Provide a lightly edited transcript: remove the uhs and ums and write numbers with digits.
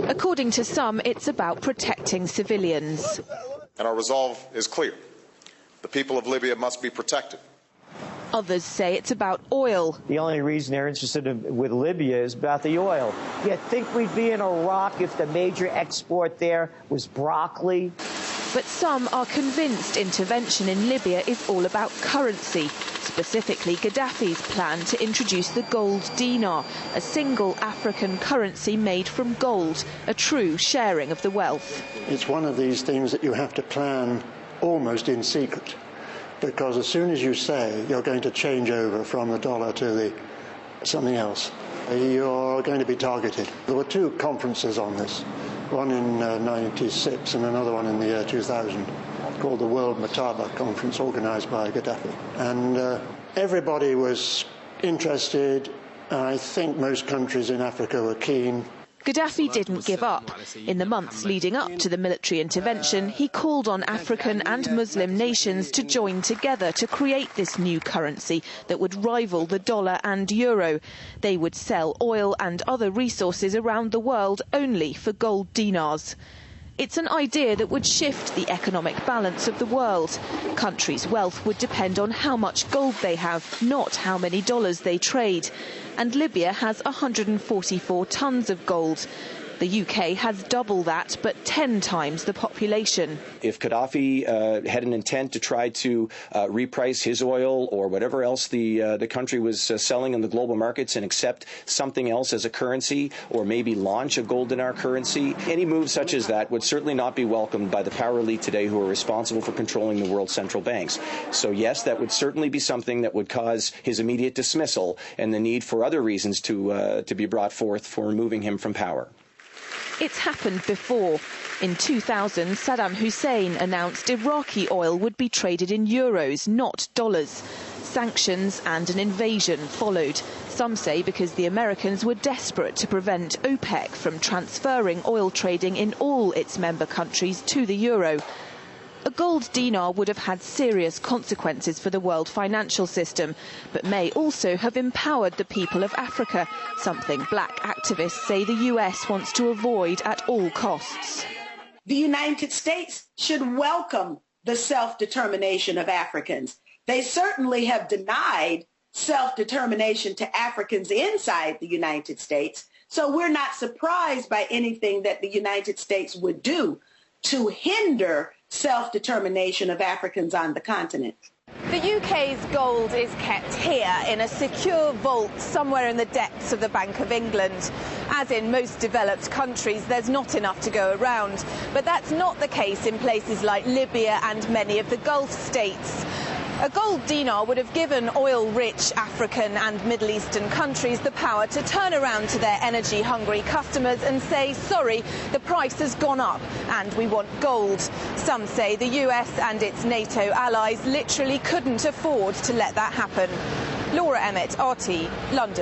According to some, it's about protecting civilians. And our resolve is clear. The people of Libya must be protected. Others say it's about oil. The only reason they're interested with Libya is about the oil. You think we'd be in Iraq if the major export there was broccoli? But some are convinced intervention in Libya is all about currency, specifically Gaddafi's plan to introduce the gold dinar, a single African currency made from gold, a true sharing of the wealth. It's one of these things that you have to plan almost in secret, because as soon as you say you're going to change over from the dollar to something else, you're going to be targeted. There were two conferences on this, one in '96 and another one in the year 2000, called the World Mataba Conference, organised by Gaddafi. And everybody was interested. I think most countries in Africa were keen. Gaddafi didn't give up. In the months leading up to the military intervention, he called on African and Muslim nations to join together to create this new currency that would rival the dollar and euro. They would sell oil and other resources around the world only for gold dinars. It's an idea that would shift the economic balance of the world. Countries' wealth would depend on how much gold they have, not how many dollars they trade. And Libya has 144 tons of gold. The UK has double that, but 10 times the population. If Gaddafi had an intent to try to reprice his oil or whatever else the country was selling in the global markets and accept something else as a currency, or maybe launch a gold dinar currency, any move such as that would certainly not be welcomed by the power elite today who are responsible for controlling the world's central banks. So yes, that would certainly be something that would cause his immediate dismissal and the need for other reasons to be brought forth for removing him from power. It's happened before. In 2000, Saddam Hussein announced Iraqi oil would be traded in euros, not dollars. Sanctions and an invasion followed. Some say because the Americans were desperate to prevent OPEC from transferring oil trading in all its member countries to the euro. A gold dinar would have had serious consequences for the world financial system, but may also have empowered the people of Africa, something black activists say the US wants to avoid at all costs. The United States should welcome the self-determination of Africans. They certainly have denied self-determination to Africans inside the United States, so we're not surprised by anything that the United States would do to hinder self-determination of Africans on the continent. The UK's gold is kept here in a secure vault somewhere in the depths of the Bank of England. As in most developed countries, there's not enough to go around. But that's not the case in places like Libya and many of the Gulf states. A gold dinar would have given oil-rich African and Middle Eastern countries the power to turn around to their energy-hungry customers and say, sorry, the price has gone up and we want gold. Some say the US and its NATO allies literally couldn't afford to let that happen. Laura Emmett, RT, London.